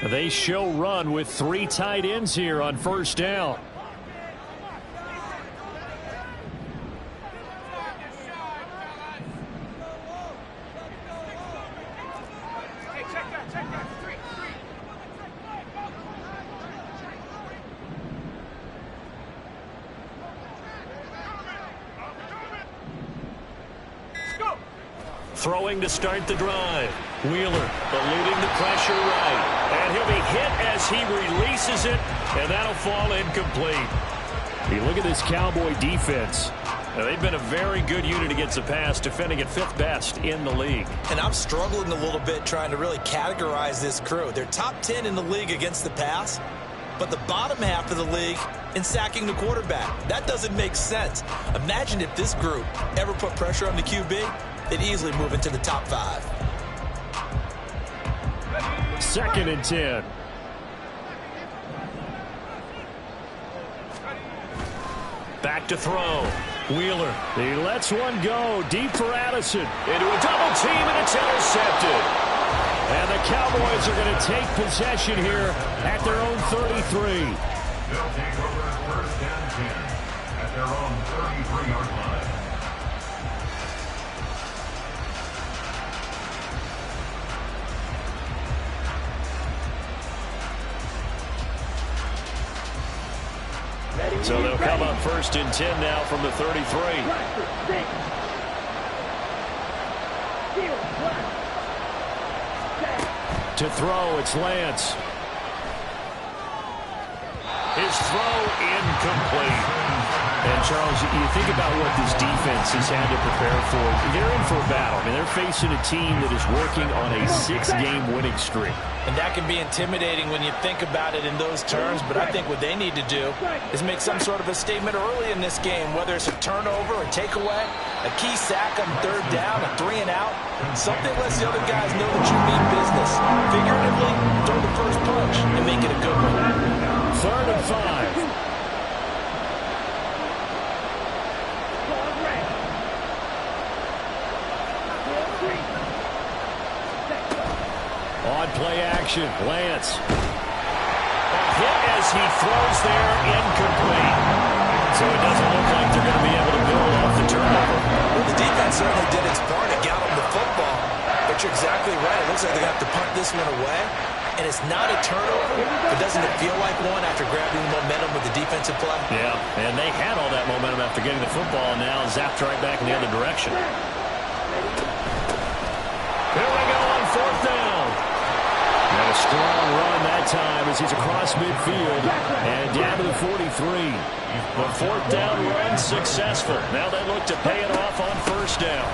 They show run with 3 tight ends here on first down. Throwing to start the drive. Wheeler eluding the pressure right. And he'll be hit as he releases it, and that'll fall incomplete. You look at this Cowboy defense. Now, they've been a very good unit against the pass, defending at 5th best in the league. And I'm struggling a little bit trying to really categorize this crew. They're top 10 in the league against the pass, but the bottom half of the league in sacking the quarterback. That doesn't make sense. Imagine if this group ever put pressure on the QB, they'd easily move into the top 5. 2nd and 10. Back to throw. Wheeler. He lets one go deep for Addison. Into a double team, and it's intercepted. And the Cowboys are going to take possession here at their own 33. They'll take over first and 10 at their own 33-yard line. So they'll come up 1st and 10 now from the 33. To throw, it's Lance. His throw incomplete. And, Charles, you think about what this defense has had to prepare for. They're in for a battle. I mean, they're facing a team that is working on a 6-game winning streak. And that can be intimidating when you think about it in those terms, but I think what they need to do is make some sort of a statement early in this game, whether it's a turnover, a takeaway, a key sack on 3rd down, a 3 and out. Something lets the other guys know that you mean business. Figuratively, throw the first punch and make it a good one. 3rd and 5. On play action, Lance. A hit as he throws there, incomplete. So it doesn't look like they're going to be able to build off the turnover. Well, the defense certainly did its part to got them the football. But you're exactly right. It looks like they're going to have to punt this one away. And it's not a turnover, but doesn't it feel like one after grabbing the momentum with the defensive play? Yeah, and they had all that momentum after getting the football, and now zapped right back in the other direction. Here we go on 4th down. And a strong run that time as he's across midfield and down to the 43. The 4th down run successful. Now they look to pay it off on 1st down.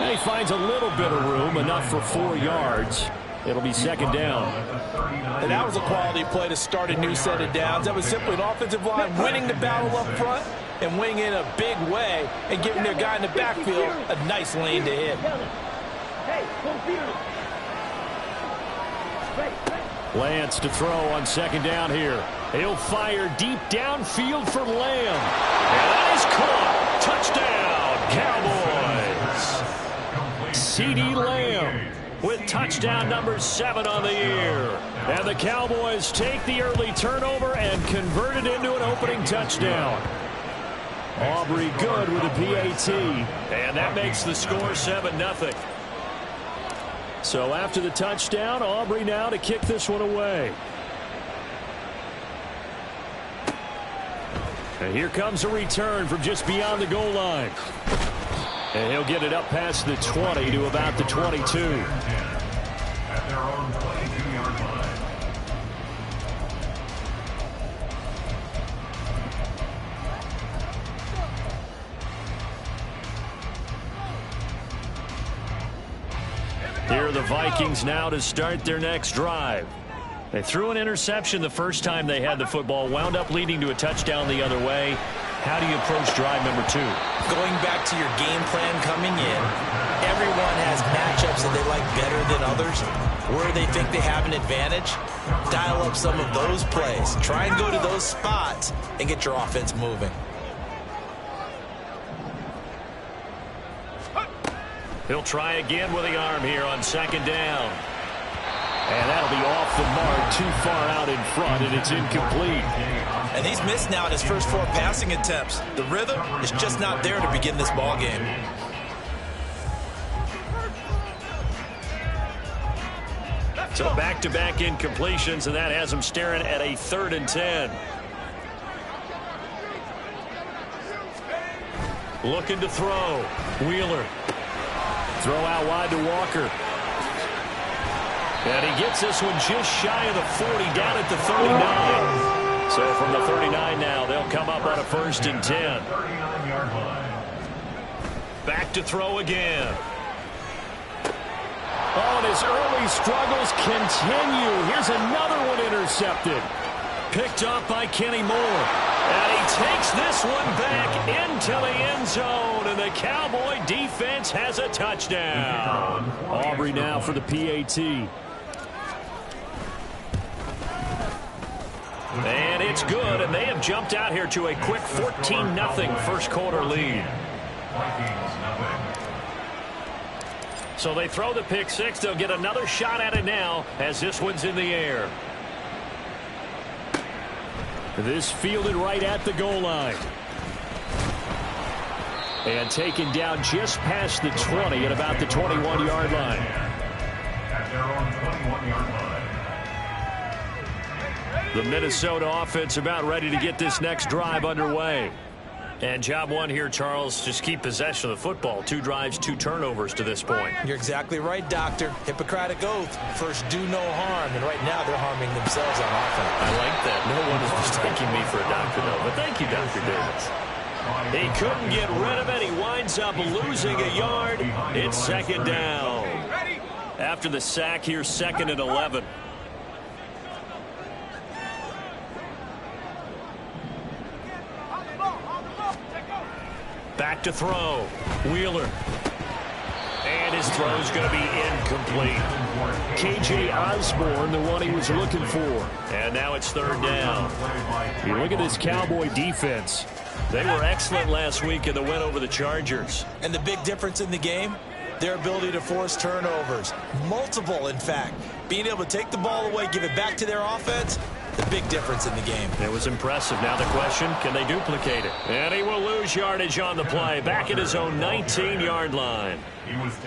And he finds a little bit of room, enough for 4 yards. It'll be 2nd down. And that was a quality play to start a new set of downs. That was simply an offensive line winning the battle up front and winning in a big way and giving their guy in the backfield a nice lane to hit. Lance to throw on 2nd down here. He'll fire deep downfield for Lamb. And that is caught. Touchdown, Cowboys. CeeDee Lamb with touchdown number 7 on the year. And the Cowboys take the early turnover and convert it into an opening touchdown. Aubrey good with a PAT. And that makes the score 7-0. So after the touchdown, Aubrey now to kick this one away. And here comes a return from just beyond the goal line. And he'll get it up past the 20 to about the 22. At their own 22-yard line. Here are the Vikings now to start their next drive. They threw an interception the first time they had the football, wound up leading to a touchdown the other way. How do you approach drive number 2? Going back to your game plan coming in, everyone has matchups that they like better than others. Where they think they have an advantage, dial up some of those plays. Try and go to those spots and get your offense moving. He'll try again with the arm here on second down. And that'll be off the mark, too far out in front, and it's incomplete. And he's missed now in his first 4 passing attempts. The rhythm is just not there to begin this ball game. So back-to-back incompletions, and that has him staring at a 3rd and 10. Looking to throw. Wheeler. Throw out wide to Walker. And he gets this one just shy of the 40, down at the 39. So from the 39 now, they'll come up on a 1st and 10. Back to throw again. Oh, and his early struggles continue. Here's another one intercepted. Picked off by Kenny Moore. And he takes this one back into the end zone. And the Cowboy defense has a touchdown. Aubrey now for the PAT. And it's good, and they have jumped out here to a quick 14-0 first quarter lead. So they throw the pick six. They'll get another shot at it now as this one's in the air. This fielded right at the goal line. And taken down just past the 20 at about the 21-yard line. At their own 21-yard line. The Minnesota offense about ready to get this next drive underway. And job one here, Charles, just keep possession of the football. 2 drives, 2 turnovers to this point. You're exactly right, Doctor. Hippocratic oath. First, do no harm. And right now, they're harming themselves on offense. I like that. No one is mistaking me for a doctor, though. But thank you, Dr. Davis. He couldn't get rid of it. He winds up losing a yard. It's 2nd down. After the sack here, 2nd and 11. Back to throw. Wheeler. And his throw's going to be incomplete. K.J. Osborne, the one he was looking for. And now it's 3rd down. You look at this Cowboy defense. They were excellent last week in the win over the Chargers. And the big difference in the game, their ability to force turnovers. Multiple, in fact. Being able to take the ball away, give it back to their offense, the big difference in the game. It was impressive. Now the question, can they duplicate it? And he will lose yardage on the play. Back at his own 19-yard line.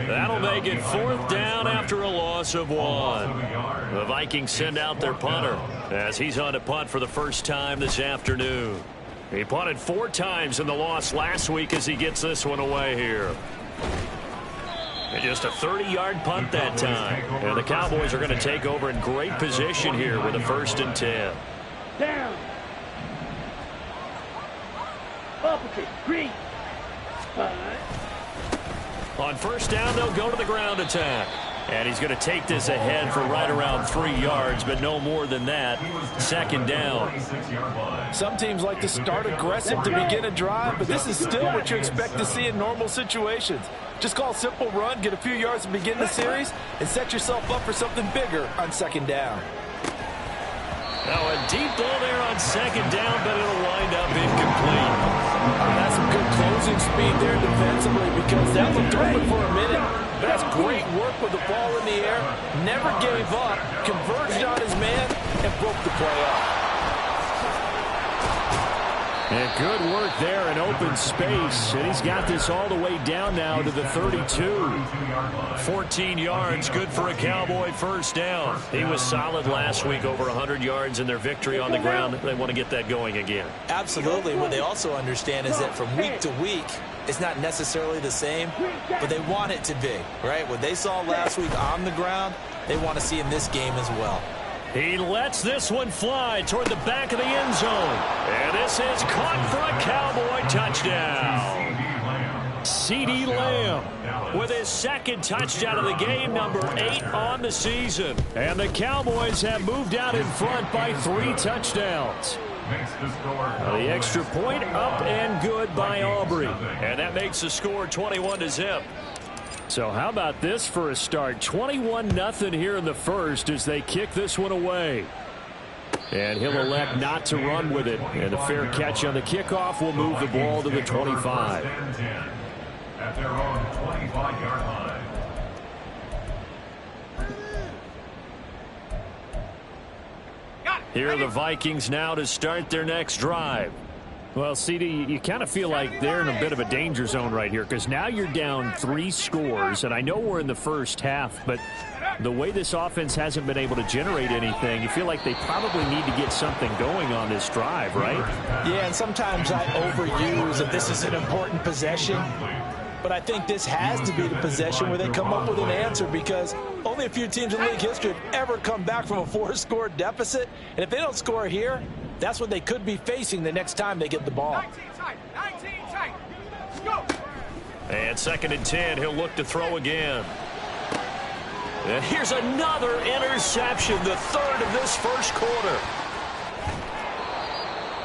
That'll make it 4th down after a loss of 1. The Vikings send out their punter as he's on to punt for the first time this afternoon. He punted 4 times in the loss last week as he gets this one away here. And just a 30-yard punt that time. And the Cowboys are going to take over in great position here with a 1st and 10. Down. Opposite. Green. 5. On 1st down, they'll go to the ground attack. And he's going to take this ahead for right around 3 yards, but no more than that. 2nd down. Some teams like to start aggressive to begin a drive, but this is still what you expect to see in normal situations. Just call a simple run, get a few yards to begin the series, and set yourself up for something bigger on 2nd down. Now a deep ball there on 2nd down, but it'll wind up incomplete. That's some good closing speed there defensively because that looked open for a minute. But that's great work with the ball in the air. Never gave up, converged on his man, and broke the play up. And good work there in open space. And he's got this all the way down now to the 32. 14 yards, good for a Cowboy 1st down. He was solid last week, over 100 yards in their victory on the ground. They want to get that going again. Absolutely. What they also understand is that from week to week, it's not necessarily the same, but they want it to be, right? What they saw last week on the ground, they want to see in this game as well. He lets this one fly toward the back of the end zone. And this is caught for a Cowboy touchdown. CeeDee Lamb with his 2nd touchdown of the game, number 8 on the season. And the Cowboys have moved out in front by 3 touchdowns. The extra point up and good by Aubrey. And that makes the score 21-0. So how about this for a start? 21-0 here in the first as they kick this one away. And he'll elect not to run with it. And a fair catch on the kickoff will move the ball to the 25. At their own 25-yard line. Here are the Vikings now to start their next drive. Well, CD, you kind of feel like they're in a bit of a danger zone right here because now you're down 3 scores, and I know we're in the first half, but the way this offense hasn't been able to generate anything, you feel like they probably need to get something going on this drive, right? Yeah, and sometimes I overuse that this is an important possession, but I think this has to be the possession where they come up with an answer because only a few teams in league history have ever come back from a 4-score deficit, and if they don't score here, that's what they could be facing the next time they get the ball. 19 tight. Go. And 2nd and 10, he'll look to throw again. And here's another interception, the 3rd of this first quarter.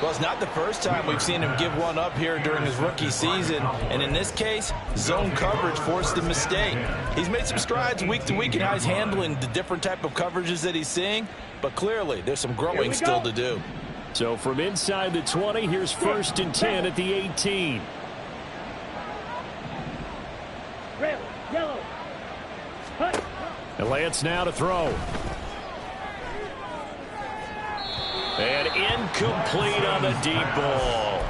Well, it's not the first time we've seen him give one up here during his rookie season, and in this case, zone coverage forced a mistake. He's made some strides week to week in how he's handling the different type of coverages that he's seeing, but clearly there's some growing still to do. So from inside the 20, here's 1st and 10 at the 18. Red, yellow. Hut. And Lance now to throw. And incomplete on the deep ball.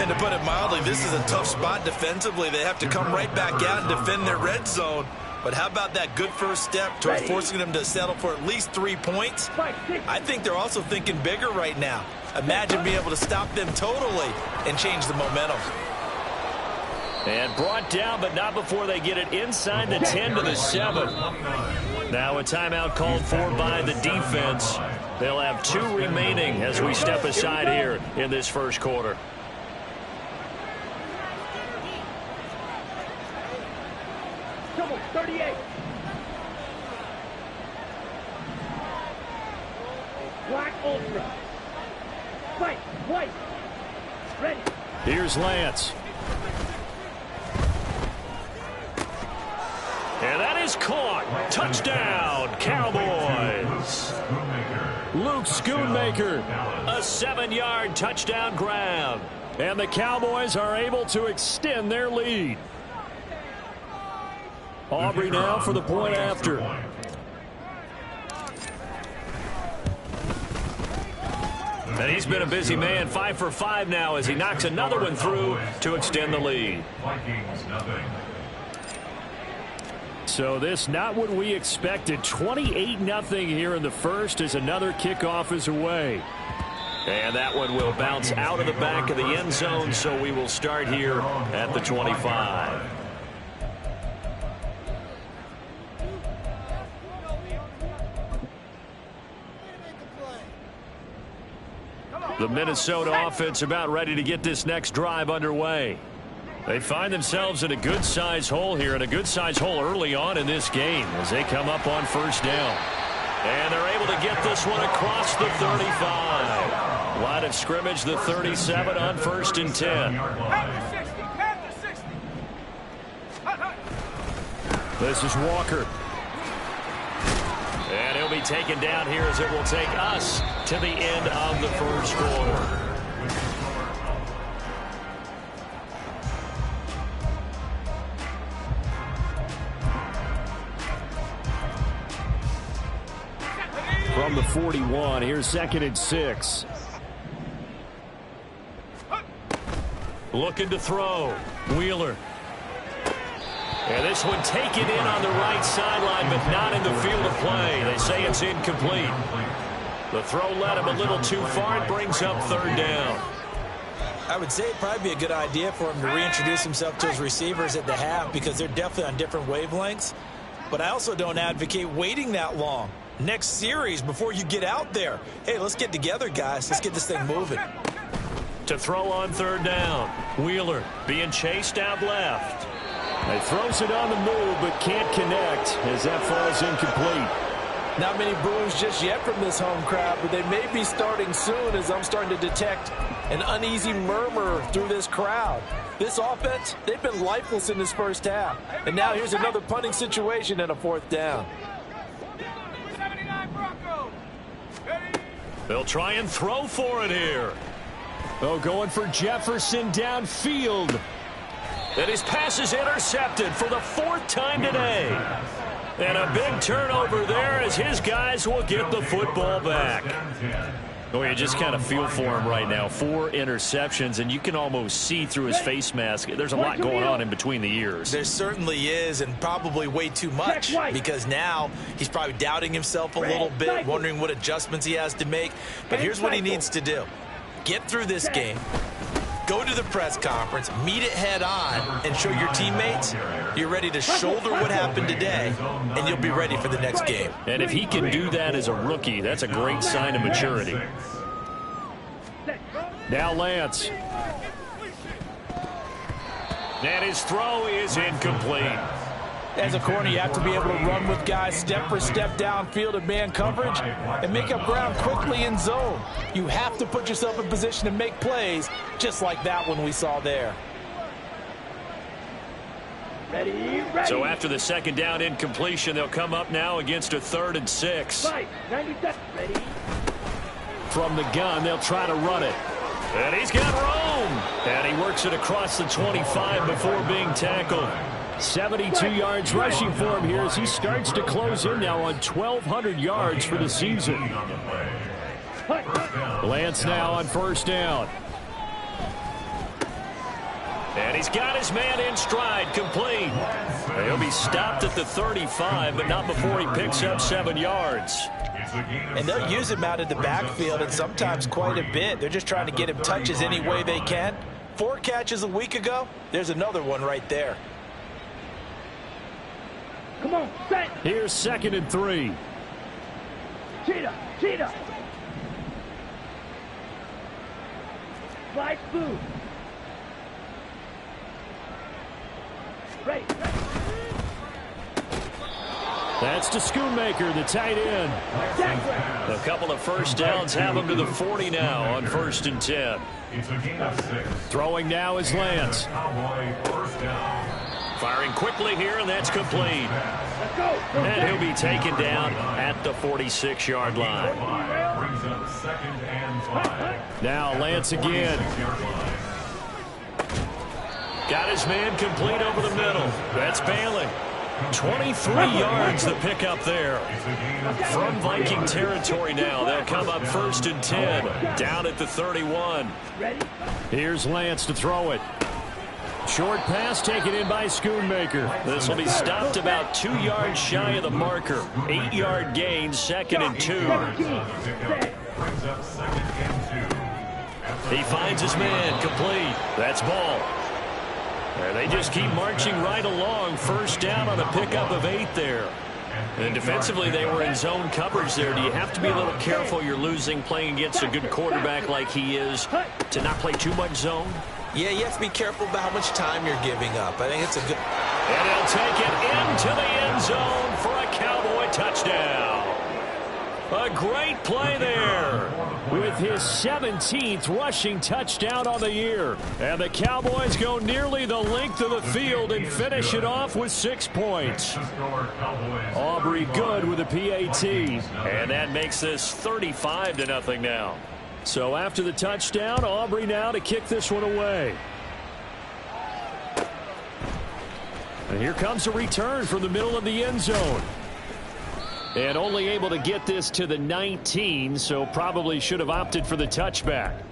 And to put it mildly, this is a tough spot defensively. They have to come right back out and defend their red zone. But how about that good first step towards forcing them to settle for at least 3 points? I think they're also thinking bigger right now. Imagine being able to stop them totally and change the momentum. And brought down, but not before they get it inside the 10 to the 7. Now a timeout called for by the defense. They'll have 2 remaining as we step aside here in this first quarter. Come on, 38. Black Ultra. Fight, white. Ready. Here's Lance. And that is caught. Touchdown, Cowboys. Luke Schoonmaker, a 7-yard touchdown grab. And the Cowboys are able to extend their lead. Aubrey now for the point after. And he's been a busy man, 5 for 5 now as he knocks another one through to extend the lead. So this not what we expected. 28-0 here in the first as another kickoff is away. And that one will bounce out of the back of the end zone, so we will start here at the 25. The Minnesota offense about ready to get this next drive underway. They find themselves in a good-sized hole here, and a good-sized hole early on in this game as they come up on first down. And they're able to get this one across the 35. Line of scrimmage, the 37 on 1st and 10. This is Walker. And he'll be taken down here as it will take us to the end of the first quarter. From the 41, here's 2nd and 6. Looking to throw. Wheeler. And this one taken in on the right sideline, but not in the field of play. They say it's incomplete. The throw led him a little too far. It brings up 3rd down. I would say it'd probably be a good idea for him to reintroduce himself to his receivers at the half because they're definitely on different wavelengths. But I also don't advocate waiting that long. Next series before you get out there. Hey, let's get together, guys. Let's get this thing moving. To throw on 3rd down. Wheeler being chased out left. He throws it on the move but can't connect as that falls incomplete. Not many boos just yet from this home crowd, but they may be starting soon as I'm starting to detect an uneasy murmur through this crowd. This offense, they've been lifeless in this first half. And now here's another punting situation and a 4th down. They'll try and throw for it here. Oh, going for Jefferson downfield. And his pass is intercepted for the 4th time today. And a big turnover there as his guys will get the football back. Oh, you just kind of feel for him right now. 4 interceptions, and you can almost see through his face mask. There's a lot going on in between the ears. There certainly is, and probably way too much, because now he's probably doubting himself a little bit, wondering what adjustments he has to make. But here's what he needs to do. Get through this game, go to the press conference, meet it head on, and show your teammates you're ready to shoulder what happened today, and you'll be ready for the next game. And if he can do that as a rookie, that's a great sign of maturity. Now Lance. And his throw is incomplete. As a corner, you have to be able to run with guys step for step downfield in man coverage and make up ground quickly in zone. You have to put yourself in position to make plays, just like that one we saw there. Ready. So after the second down incompletion, they'll come up now against a 3rd and 6. 90 seconds. Ready. From the gun, they'll try to run it. And he's got room. And he works it across the 25 before being tackled. 72 yards rushing for him here as he starts to close in now on 1,200 yards for the season. Lance now on 1st down. And he's got his man in stride, complete. He'll be stopped at the 35, but not before he picks up 7 yards. And they'll use him out in the backfield, and sometimes quite a bit. They're just trying to get him touches any way they can. 4 catches a week ago, there's another one right there. Come on, set. Here's 2nd and 3. Cheetah. Slide through. Ready. That's to Schoonmaker, the tight end. A couple of first downs have him to the 40 now on 1st and 10. Throwing now is Lance. Firing quickly here, and that's complete. And he'll be taken down at the 46-yard line. Now Lance again. Got his man complete over the middle. That's Bailey. 23 yards the pickup there. From Viking territory now. They'll come up 1st and 10. Down at the 31. Here's Lance to throw it. Short pass taken in by Schoonmaker. This will be stopped about 2 yards shy of the marker. 8-yard gain, 2nd and 2. He finds his man complete. That's Ball. And they just keep marching right along. 1st down on a pickup of 8 there. And defensively, they were in zone coverage there. Do you have to be a little careful you're losing playing against a good quarterback like he is to not play too much zone? Yeah, you have to be careful about how much time you're giving up. I think it's a good... And he'll take it into the end zone for a Cowboy touchdown. A great play there with his 17th rushing touchdown on the year. And the Cowboys go nearly the length of the field and finish it off with 6 points. Aubrey good with a PAT. And that makes this 35-0 now. So after the touchdown, Aubrey now to kick this one away. And here comes a return from the middle of the end zone. And only able to get this to the 19, so probably should have opted for the touchback.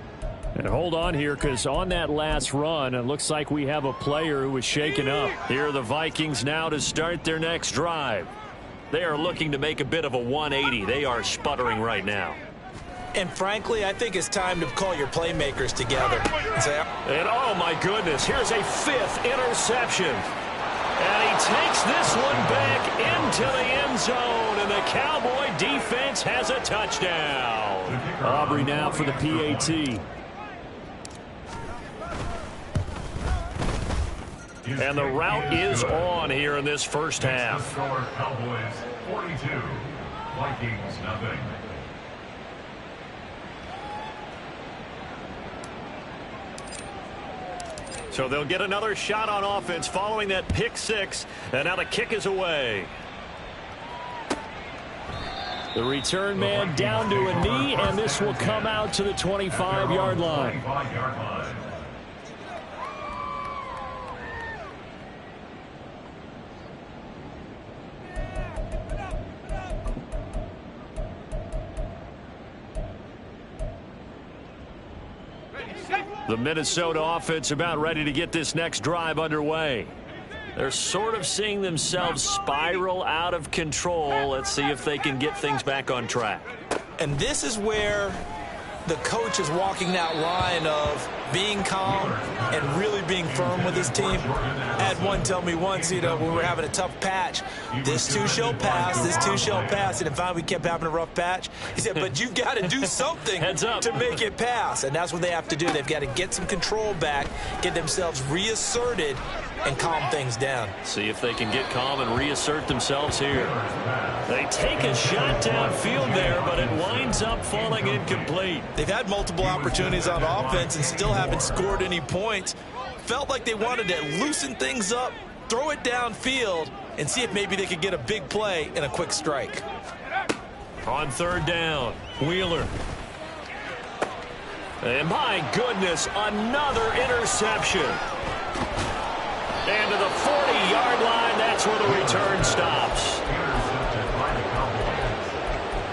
And hold on here, because on that last run, it looks like we have a player who was shaken up. Here are the Vikings now to start their next drive. They are looking to make a bit of a 180. They are sputtering right now. And frankly, I think it's time to call your playmakers together. And oh my goodness, here's a 5th interception. And he takes this one back into the end zone, and the Cowboy defense has a touchdown. Aubrey now for the PAT. And the route is on here in this first half. Cowboys 42, Vikings nothing. So they'll get another shot on offense following that pick 6, and now the kick is away. The return man down to a knee, and this will come out to the 25-yard line. The Minnesota offense about ready to get this next drive underway. They're sort of seeing themselves spiral out of control. Let's see if they can get things back on track. And this is where the coach is walking that line of being calm and really being firm with his team. I had one tell me once, when we were having a tough patch, this too shall pass, this too shall pass. And finally we kept having a rough patch. He said, but you've got to do something to make it pass. And that's what they have to do. They've got to get some control back, get themselves reasserted, and calm things down. See if they can get calm and reassert themselves here. They take a shot downfield there, but it winds up falling incomplete. They've had multiple opportunities on offense and still haven't scored any points. Felt like they wanted to loosen things up, throw it downfield, and see if maybe they could get a big play and a quick strike. On third down, Wheeler. And my goodness, another interception. And to the 40-yard line, that's where the return stops. Intercepted by the Cowboys.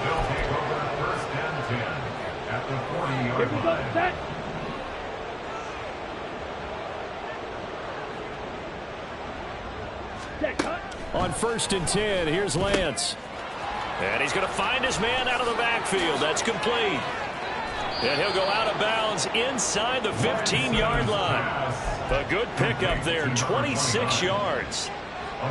They'll take over first and 10 at the 40-yard line. Set. Set, cut. On first and 10, here's Lance. And he's going to find his man out of the backfield. That's complete. And he'll go out of bounds inside the 15-yard line. A good pickup there, 26 yards.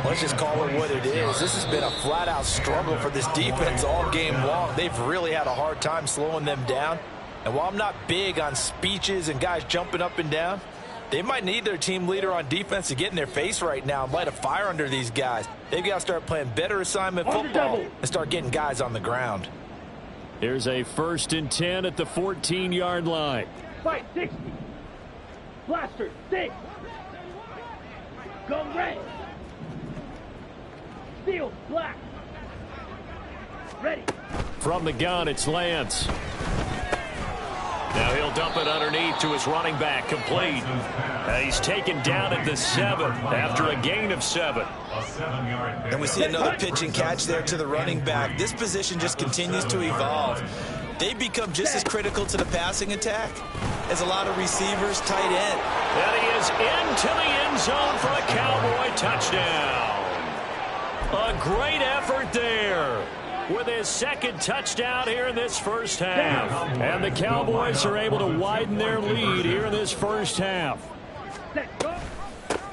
Let's just call it what it is. This has been a flat-out struggle for this defense all game long. They've really had a hard time slowing them down. And while I'm not big on speeches and guys jumping up and down, they might need their team leader on defense to get in their face right now and light a fire under these guys. They've got to start playing better assignment football and start getting guys on the ground. Here's a first and 10 at the 14-yard line. Fight 60. Blaster 6. Go red. Steel black. Ready. From the gun, it's Lance. Now he'll dump it underneath to his running back, complete. He's taken down at the 7 after a gain of 7. And we see another pitch and catch there to the running back. This position just continues to evolve. They become just as critical to the passing attack as a lot of receivers, tight end. And he is into the end zone for a Cowboy touchdown. A great effort there with his second touchdown here in this first half. And the Cowboys are able to widen their lead here in this first half.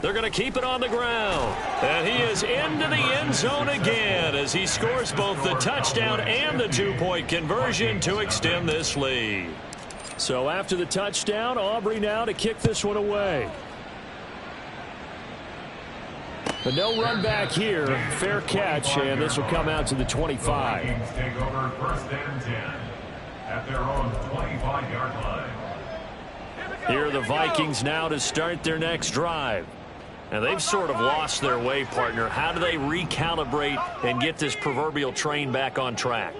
They're going to keep it on the ground. And he is into the end zone again as he scores both the touchdown and the two-point conversion to extend this lead. So after the touchdown, Aubrey now to kick this one away. But no run back here. Fair catch, and this will come out to the 25. Vikings take over first and 10 at their own 25-yard line. Here are the Vikings now to start their next drive. And they've sort of lost their way, partner. How do they recalibrate and get this proverbial train back on track?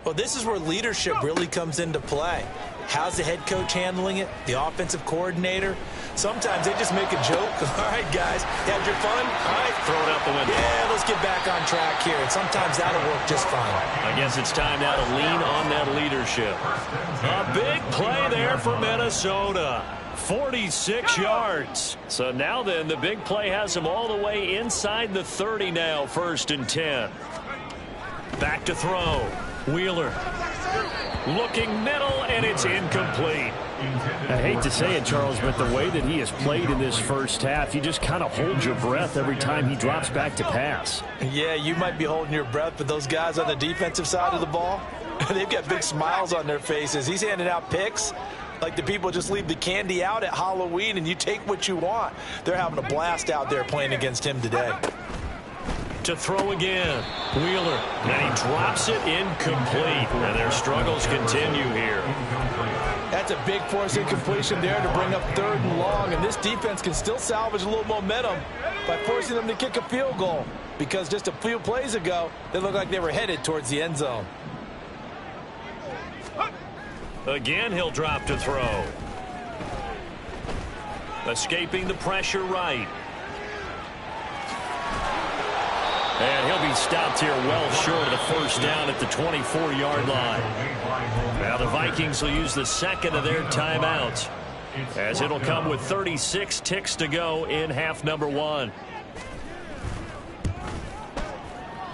Well, this is where leadership really comes into play. How's the head coach handling it? The offensive coordinator? Sometimes they just make a joke. All right, guys, you had your fun? All right. Throw it out the window. Yeah, let's get back on track here. And sometimes that'll work just fine. I guess it's time now to lean on that leadership. A big play there for Minnesota. 46 yards. So now then, the big play has them all the way inside the 30 now, first and 10. Back to throw. Wheeler. Looking middle, and it's incomplete. I hate to say it, Charles, but the way that he has played in this first half, you just kind of hold your breath every time he drops back to pass. Yeah, you might be holding your breath, but those guys on the defensive side of the ball, they've got big smiles on their faces. He's handing out picks like the people just leave the candy out at Halloween and you take what you want. They're having a blast out there playing against him today. To throw again. Wheeler. And he drops it incomplete. And their struggles continue here. That's a big force incompletion there to bring up third and long. And this defense can still salvage a little momentum by forcing them to kick a field goal. Because just a few plays ago, they looked like they were headed towards the end zone. Again, he'll drop to throw. Escaping the pressure right. And he'll be stopped here well short of the first down at the 24-yard line. Now the Vikings will use the second of their timeouts. as it'll come with 36 ticks to go in half number 1.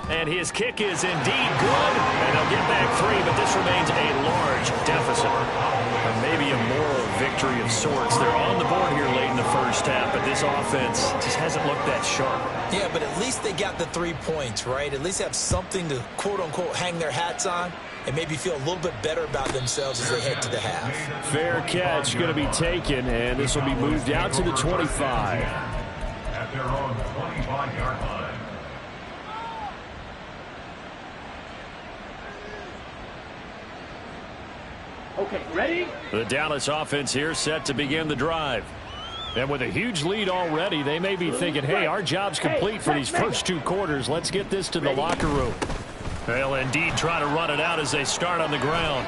And his kick is indeed good, and they'll get back 3, but this remains a large deficit. And maybe a moral victory of sorts. They're on the board here late in the first half, but this offense just hasn't looked that sharp. Yeah, but at least they got the 3 points, right? At least have something to, quote-unquote, hang their hats on and maybe feel a little bit better about themselves as they head to the half. Fair catch going to be taken, and this will be moved out to the 25. At their own 25-yard line. Okay, ready? The Dallas offense here set to begin the drive. And with a huge lead already, they may be thinking, hey, our job's complete for these first 2 quarters. Let's get this to the locker room. They'll indeed try to run it out as they start on the ground.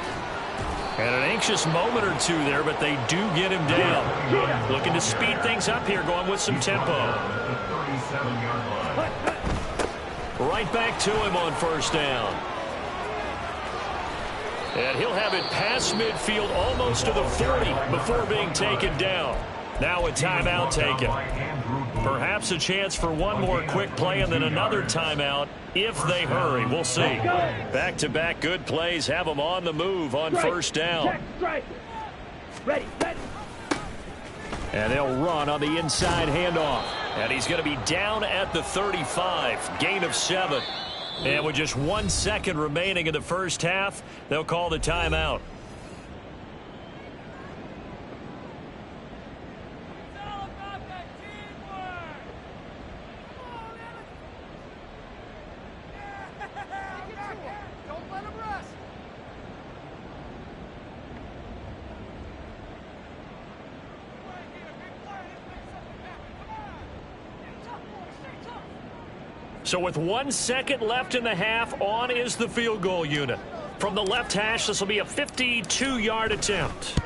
And an anxious moment or 2 there, but they do get him down. Looking to speed things up here, going with some tempo. Right back to him on first down. And he'll have it past midfield almost to the 40 before being taken down. Now a timeout taken. Perhaps a chance for one more quick play and then another timeout if they hurry. We'll see. Back-to-back good plays have them on the move on first down. Ready. And they'll run on the inside handoff. And he's going to be down at the 35. Gain of 7. And with just 1 second remaining in the first half, they'll call the timeout. Don't let him rest. So with 1 second left in the half, on is the field goal unit. From the left hash, this will be a 52-yard attempt.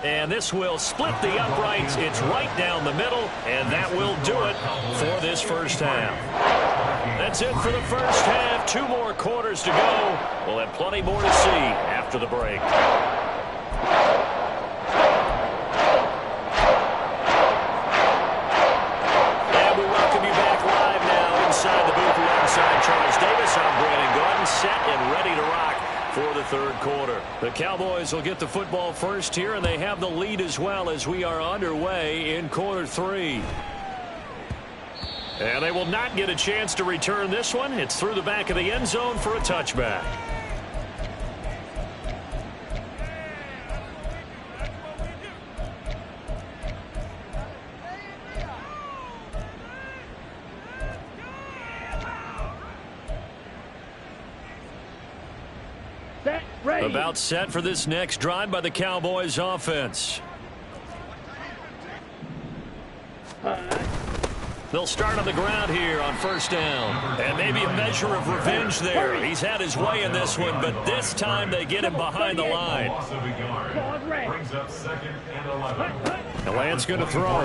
And this will split the uprights. It's right down the middle, and that will do it for this first half. That's it for the first half. 2 more quarters to go. We'll have plenty more to see after the break. Inside the booth alongside Charles Davis, I'm Brandon Gordon, set and ready to rock for the third quarter. The Cowboys will get the football first here, and they have the lead as well as we are underway in quarter 3. And they will not get a chance to return this one. It's through the back of the end zone for a touchback. About set for this next drive by the Cowboys offense. They'll start on the ground here on first down. And maybe a measure of revenge there. He's had his way in this one, but this time they get him behind the line. And Lance going to throw.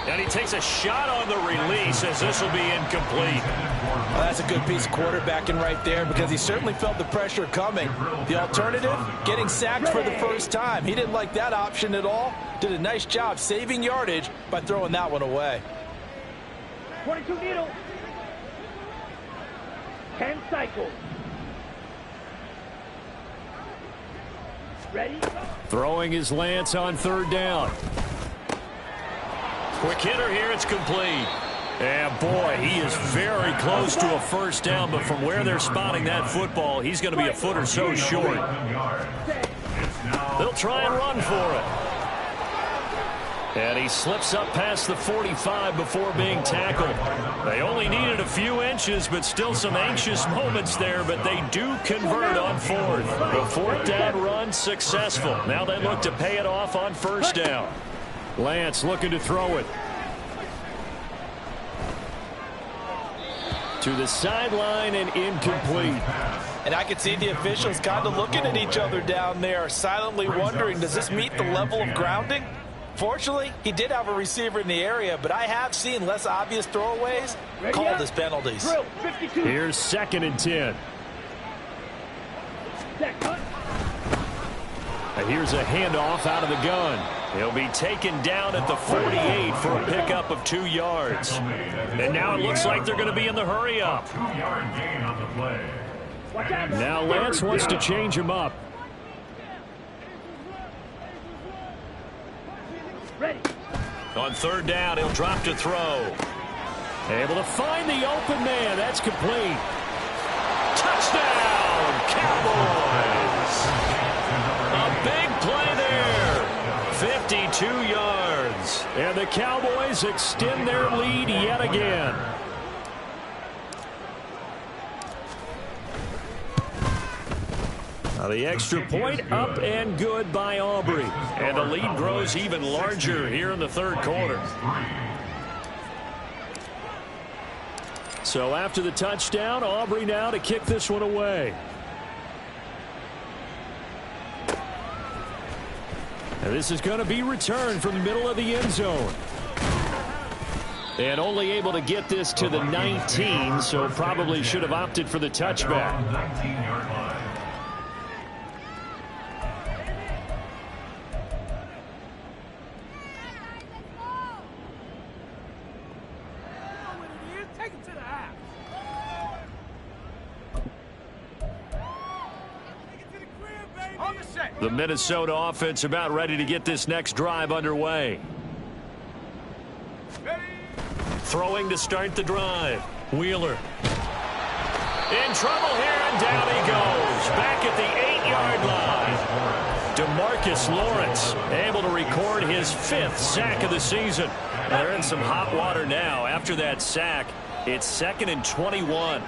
And he takes a shot on the release as this will be incomplete. Well, that's a good piece of quarterbacking right there because he certainly felt the pressure coming. The alternative, getting sacked for the first time. He didn't like that option at all. Did a nice job saving yardage by throwing that one away. 22 needle. 10 cycles. Ready? Throwing is Lance on third down. Quick hitter here, it's complete. And boy, he is very close to a first down, but from where they're spotting that football, he's going to be a foot or so short. They'll try and run for it. And he slips up past the 45 before being tackled. They only needed a few inches, but still some anxious moments there, but they do convert on fourth. The fourth down run successful. Now they look to pay it off on first down. Lance looking to throw it. To the sideline and incomplete. And I could see the officials kind of looking at each other down there, silently wondering, does this meet the level of grounding? Fortunately, he did have a receiver in the area, but I have seen less obvious throwaways called as penalties. Here's 2nd and 10. Here's a handoff out of the gun. He'll be taken down at the 48 for a pickup of 2 yards. And now it looks like they're going to be in the hurry-up. 2-yard gain on the play. Now Lance wants to change him up. Ready. On 3rd down, he'll drop to throw. Able to find the open man. That's complete. Touchdown, Cowboys! A big play there. 52 yards. And the Cowboys extend their lead yet again. Now the extra point up and good by Aubrey. And the lead grows even larger here in the 3rd quarter. So after the touchdown, Aubrey now to kick this one away. And this is going to be returned from the middle of the end zone. And only able to get this to the 19, so probably should have opted for the touchback. 19-yard line. Take it to the house. Take it to the crib, baby. On the set. The Minnesota offense about ready to get this next drive underway. Ready. Throwing to start the drive. Wheeler. In trouble here, and down he goes. Back at the 8-yard line. DeMarcus Lawrence able to record his 5th sack of the season. They're in some hot water now. After that sack, it's 2nd and 21.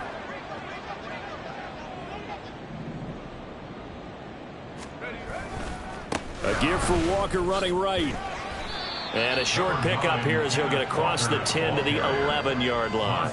A give for Walker running right. And a short pickup here as he'll get across the 10 to the 11-yard line.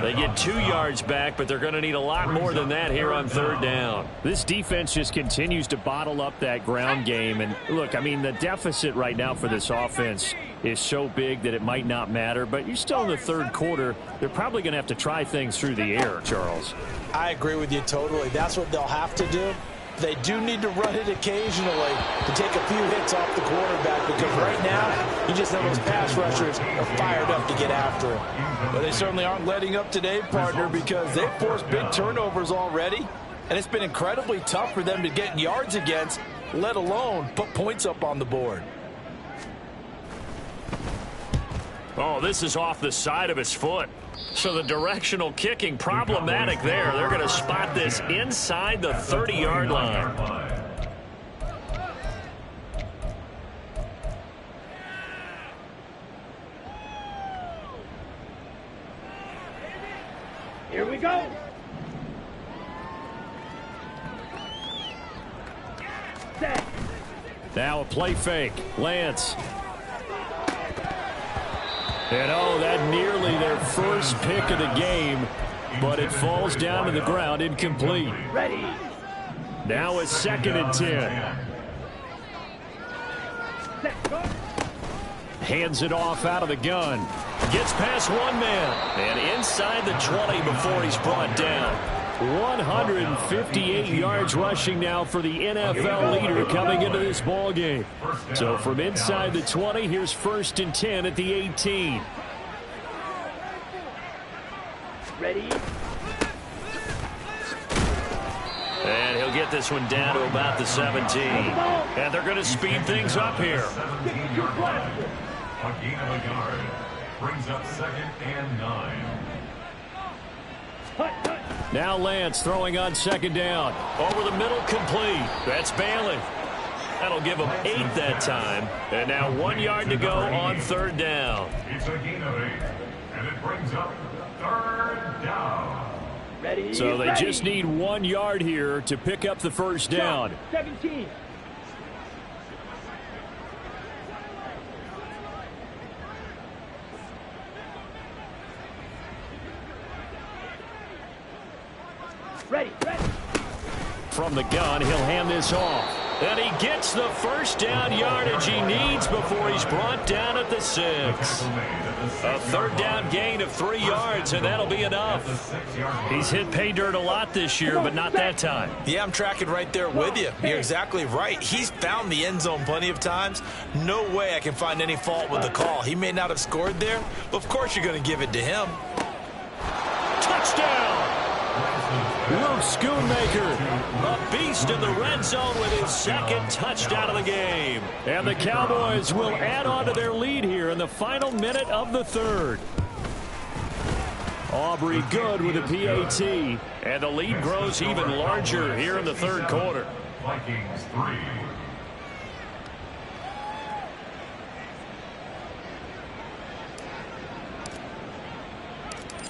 They get 2 yards back, but they're going to need a lot more than that here on 3rd down. This defense just continues to bottle up that ground game. And look, I mean, the deficit right now for this offense is so big that it might not matter. But you're still in the 3rd quarter. They're probably going to have to try things through the air, Charles. I agree with you totally. That's what they'll have to do. They do need to run it occasionally to take a few hits off the quarterback, because right now, you just know those pass rushers are fired up to get after him. But they certainly aren't letting up today, partner, because they've forced big turnovers already, and it's been incredibly tough for them to get yards against, let alone put points up on the board. Oh, this is off the side of his foot. So the directional kicking problematic there. They're going to spot this inside the 30-yard line. Here we go. Set. Now a play fake. Lance. And oh, that nearly their first pick of the game, but it falls down to the ground incomplete. Ready. Now it's 2nd and 10. Set. Go. Hands it off out of the gun. Gets past one man. And inside the 20 before he's brought down. 158 yards rushing now for the NFL leader coming into this ball game. So from inside the 20, here's 1st and 10 at the 18. Ready. And he'll get this one down to about the 17. And they're going to speed things up here. 17-yard line. A gain of a yard. Brings up 2nd and 9. Hut, hut. Now Lance throwing on 2nd down. Over the middle, complete. That's Bailey. That'll give him 8 that time. And now 1 yard to go on 3rd down. It's a gain of 8. And it brings up 3rd down. Ready. So they ready. just need 1 yard here to pick up the first down. 17. Ready, ready. From the gun, he'll hand this off. And he gets the first down yardage he needs before he's brought down at the 6. A third down gain of 3 yards, and that'll be enough. He's hit pay dirt a lot this year, but not that time. Yeah, I'm tracking right there with you. You're exactly right. He's found the end zone plenty of times. No way I can find any fault with the call. He may not have scored there, but of course you're going to give it to him. Touchdown! Luke Schoonmaker, a beast in the red zone with his second touchdown of the game. And the Cowboys will add on to their lead here in the final minute of the third. Aubrey good with a PAT. And the lead grows even larger here in the third quarter. Vikings 3.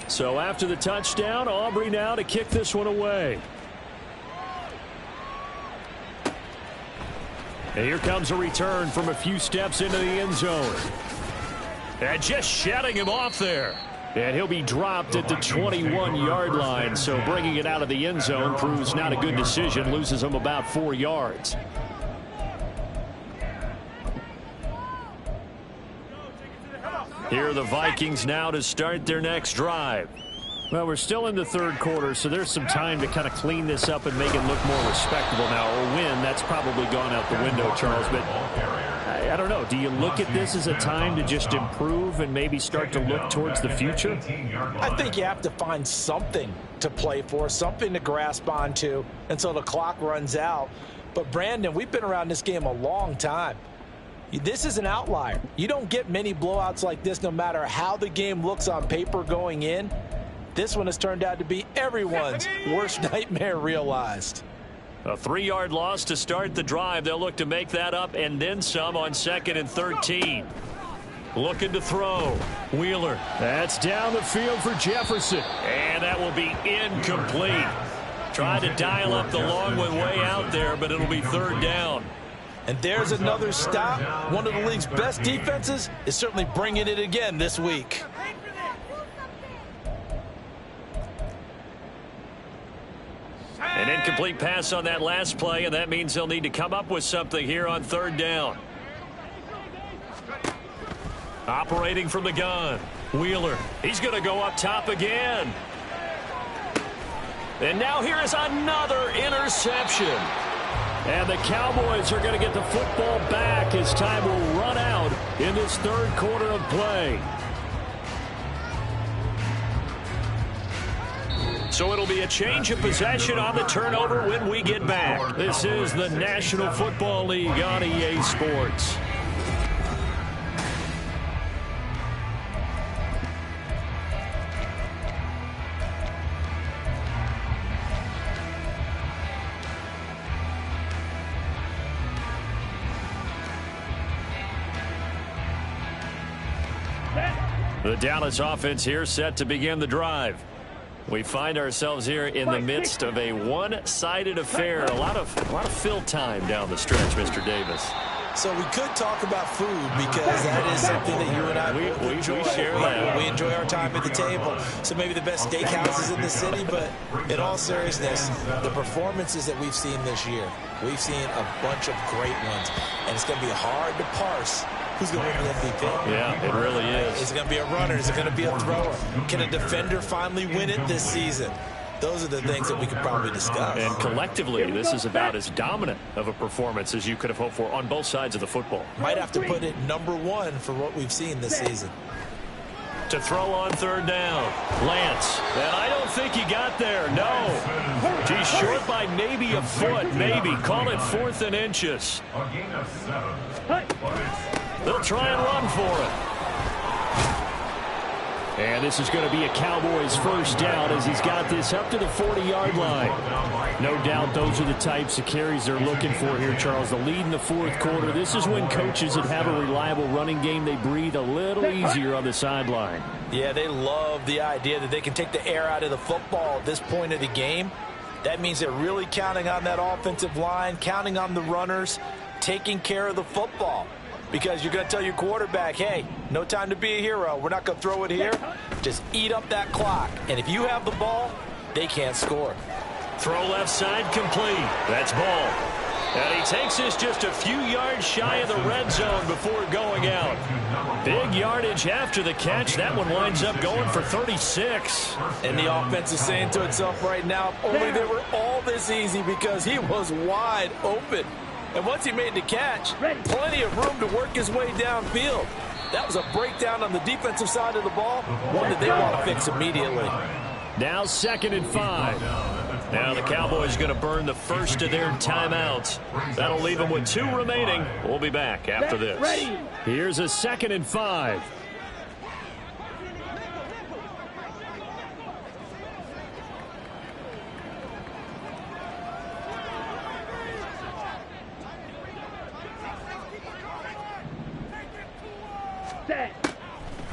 So after the touchdown, Aubrey now to kick this one away. And here comes a return from a few steps into the end zone. And just shutting him off there. And he'll be dropped at the 21-yard line. So bringing it out of the end zone proves not a good decision. Loses him about 4 yards. Here are the Vikings now to start their next drive. Well, we're still in the third quarter, so there's some time to kind of clean this up and make it look more respectable now. Or win, that's probably gone out the window, Charles. But I don't know. Do you look at this as a time to just improve and maybe start to look towards the future? I think you have to find something to play for, something to grasp onto until the clock runs out. But, Brandon, we've been around this game a long time. This is an outlier. You don't get many blowouts like this no matter how the game looks on paper going in. This one has turned out to be everyone's worst nightmare realized. A 3-yard loss to start the drive. They'll look to make that up and then some on 2nd and 13. Looking to throw. Wheeler. That's down the field for Jefferson. And that will be incomplete. Tried to dial up the long one way out there, but it'll be 3rd down. And there's another stop. One of the league's best defenses is certainly bringing it again this week. An incomplete pass on that last play, and that means they'll need to come up with something here on 3rd down. Operating from the gun. Wheeler. He's going to go up top again. And now here is another interception. And the Cowboys are going to get the football back as time will run out in this third quarter of play. So it'll be a change of possession on the turnover when we get back. This is the National Football League on EA Sports. The Dallas offense here set to begin the drive. We find ourselves here in the midst of a one-sided affair. A lot of fill time down the stretch, Mr. Davis. So we could talk about food because that is something that you and I enjoy. We share that. We enjoy our time at the table. So maybe the best steakhouses in the city, but in all seriousness, the performances that we've seen this year, we've seen a bunch of great ones, and it's going to be hard to parse who's going to win the MVP. Yeah, it really is. Is it going to be a runner? Is it going to be a thrower? Can a defender finally win it this season? Those are the things that we could probably discuss. And collectively, this is about as dominant of a performance as you could have hoped for on both sides of the football. Might have to put it #1 for what we've seen this season. To throw on 3rd down. Lance. And I don't think he got there. No. He's short by maybe a foot. Maybe. Call it 4th and inches. A gain of 7. They'll try and run for it. And this is going to be a Cowboys first down as he's got this up to the 40-yard line. No doubt those are the types of carries they're looking for here, Charles. The lead in the 4th quarter. This is when coaches that have a reliable running game, they breathe a little easier on the sideline. Yeah, they love the idea that they can take the air out of the football at this point of the game. That means they're really counting on that offensive line, counting on the runners, taking care of the football. Because you're going to tell your quarterback, hey, no time to be a hero. We're not going to throw it here. Just eat up that clock. And if you have the ball, they can't score. Throw left side complete. That's Ball. And he takes this just a few yards shy of the red zone before going out. Big yardage after the catch. That one winds up going for 36. And the offense is saying to itself right now, only they were all this easy because he was wide open. And once he made the catch, plenty of room to work his way downfield. That was a breakdown on the defensive side of the ball, one that they want to fix immediately. Now 2nd and 5. Now the Cowboys going to burn the first of their timeouts. That'll leave them with 2 remaining. We'll be back after this. Here's a 2nd and 5.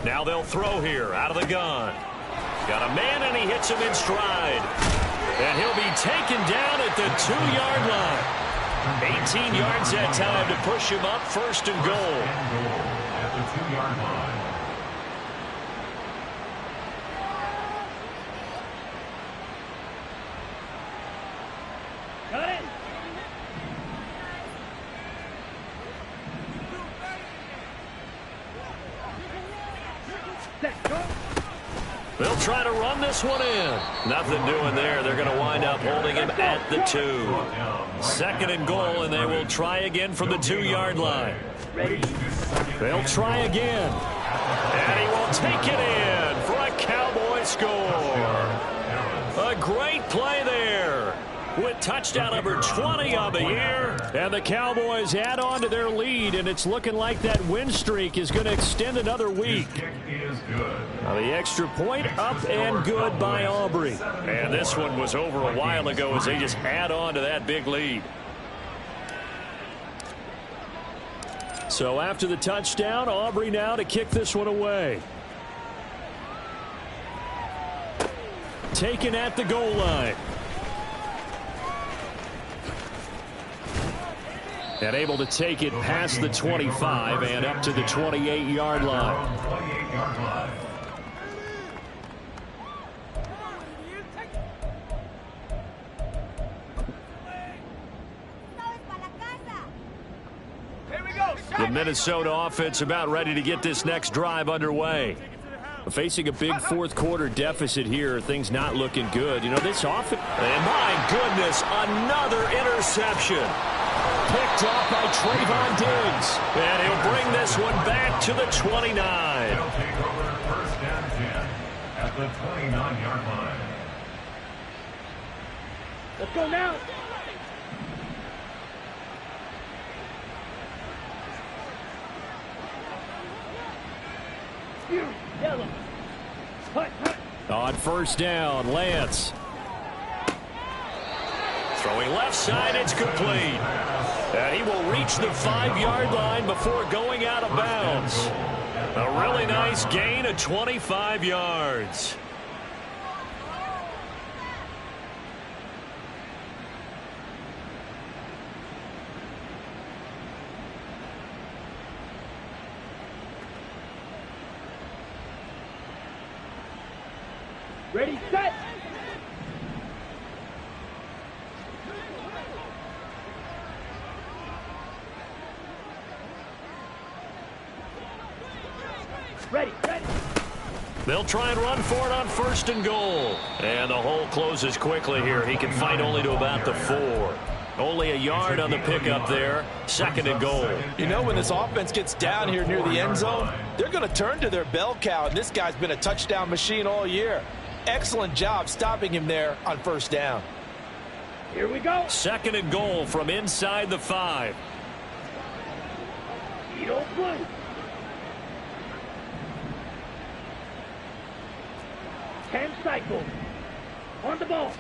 Now they'll throw here out of the gun. Got a man, and he hits him in stride. And he'll be taken down at the 2-yard line. 18 yards that time to push him up 1st and goal. At the 2-yard line. Got it. They'll try to run this one in. Nothing doing there. They're going to wind up holding him at the 2. 2nd and goal, and they will try again from the 2-yard line. They'll try again. And he will take it in for a Cowboy score. A great play there. With touchdown number 20 on the year. And the Cowboys add on to their lead, and it's looking like that win streak is going to extend another week. Now the extra point up and good by Aubrey. And this one was over a while ago as they just add on to that big lead. So after the touchdown, Aubrey now to kick this one away. Taken at the goal line. And able to take it past the 25 and up to the 28-yard line. 28-yard line. The Minnesota offense about ready to get this next drive underway. Facing a big 4th quarter deficit here, things not looking good. You know, this offense, and my goodness, another interception. Picked off by Trayvon Diggs. And he'll bring this one back to the 29. They'll take over 1st and 10 at the 29-yard line. Let's go now. Yellow. On 1st down, Lance. Throwing left side, it's complete. And he will reach the 5-yard line before going out of bounds. A really nice gain of 25 yards. Ready, set. Ready. They'll try and run for it on 1st and goal. And the hole closes quickly here. He can fight only to about the 4. Only a yard on the pickup there. 2nd and goal. You know, when this offense gets down here near the end zone, they're going to turn to their bell cow, and this guy's been a touchdown machine all year. Excellent job stopping him there on 1st down. Here we go. 2nd and goal from inside the 5. You don't blue. Ten cycle. On the ball.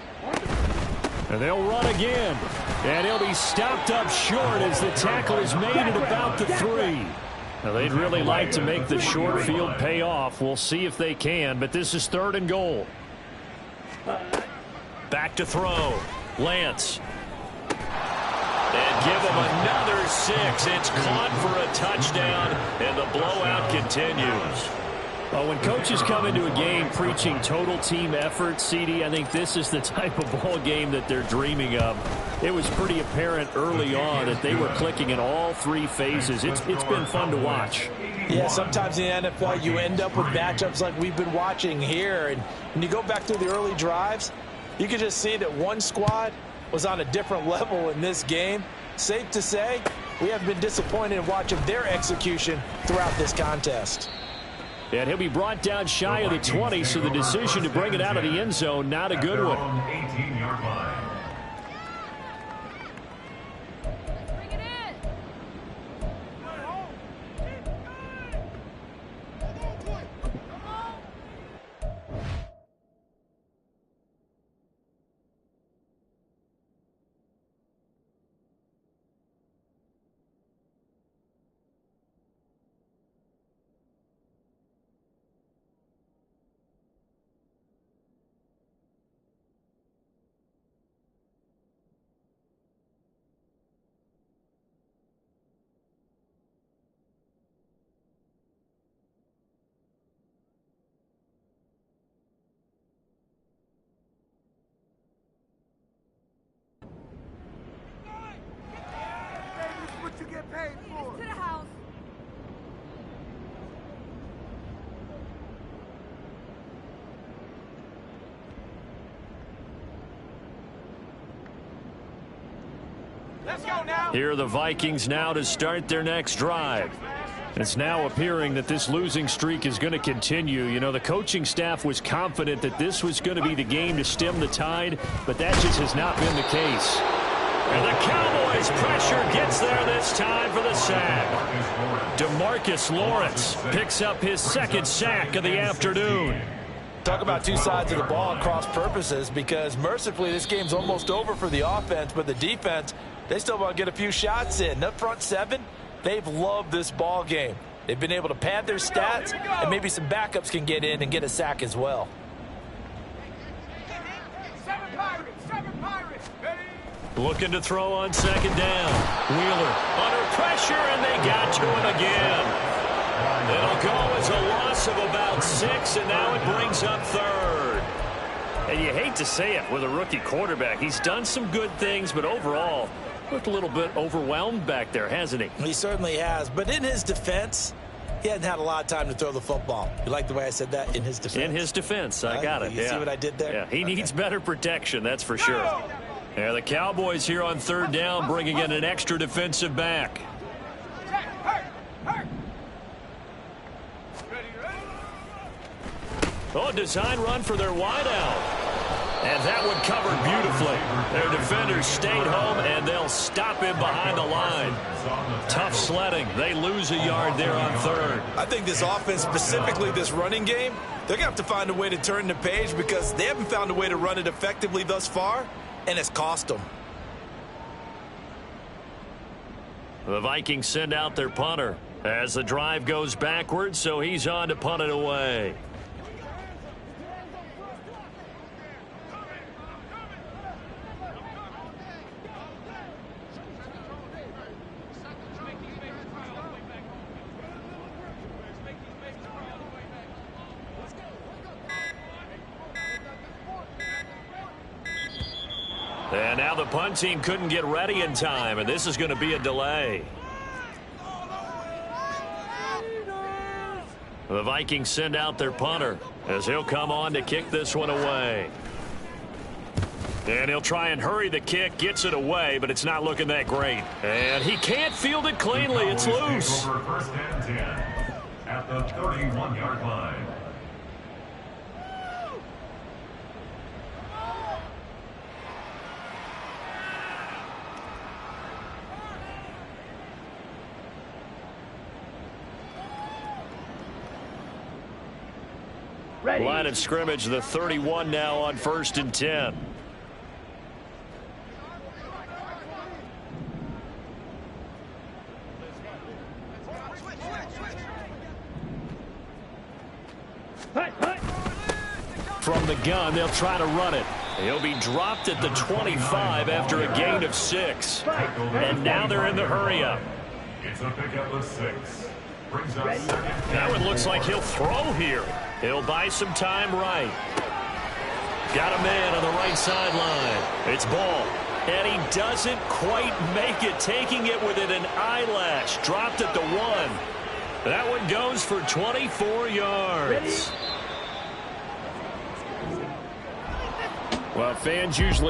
And they'll run again. And he'll be stopped up short as the tackle is made at about the 3. Now, they'd really like to make the short field pay off. We'll see if they can, but this is 3rd and goal. Back to throw. Lance. And give him another 6. It's caught for a touchdown, and the blowout continues. When coaches come into a game preaching total team effort, CD, I think this is the type of ball game that they're dreaming of. It was pretty apparent early on that they were clicking in all three phases. It's been fun to watch. Yeah, sometimes in the NFL you end up with matchups like we've been watching here. And when you go back through the early drives, you can just see that one squad was on a different level in this game. Safe to say, we have been disappointed in watching their execution throughout this contest. And he'll be brought down shy of the 20, so the decision to bring it out of the end zone, not a good one. 18-yard line. What you get paid for? To the house. Let's go now. Here are the Vikings now to start their next drive. It's now appearing that this losing streak is going to continue. You know, the coaching staff was confident that this was going to be the game to stem the tide, but that just has not been the case. And the Cowboys pressure gets there this time for the sack. DeMarcus Lawrence picks up his second sack of the afternoon. Talk about two sides of the ball and cross purposes, because mercifully this game's almost over for the offense, but the defense, they still want to get a few shots in. Up front seven, they've loved this ball game. They've been able to pad their stats, and maybe some backups can get in and get a sack as well. Seven Pirates. Ready? Looking to throw on second down. Wheeler under pressure, and they got to him again. It'll go as a loss of about 6, and now it brings up third. And you hate to say it with a rookie quarterback. He's done some good things, but overall, looked a little bit overwhelmed back there, hasn't he? He certainly has, but in his defense, he hadn't had a lot of time to throw the football. You like the way I said that? In his defense? In his defense, I got it. You see what I did there? Yeah, he needs better protection, that's for sure. Yeah, the Cowboys here on third down, bringing in an extra defensive back. Oh, design run for their wideout. And that one covered beautifully. Their defenders stayed home, and they'll stop him behind the line. Tough sledding. They lose a yard there on third. I think this offense, specifically this running game, they're going to have to find a way to turn the page, because they haven't found a way to run it effectively thus far, and it's cost them. The Vikings send out their punter as the drive goes backwards, so he's on to punt it away. And now the punt team couldn't get ready in time, and this is going to be a delay. The Vikings send out their punter as he'll come on to kick this one away. And he'll try and hurry the kick, gets it away, but it's not looking that great. And he can't field it cleanly. It's loose. First and 10 at the 31-yard line. Ready. Line of scrimmage, the 31 now on 1st and 10. From the gun, they'll try to run it. He'll be dropped at the 25 after a gain of 6. And now they're in the hurry-up. It's a pickup of 6. brings up second. That one looks like he'll throw here. He'll buy some time right. Got a man on the right sideline. It's Ball. And he doesn't quite make it, taking it within an eyelash. Dropped at the 1. That one goes for 24 yards. Well, fans usually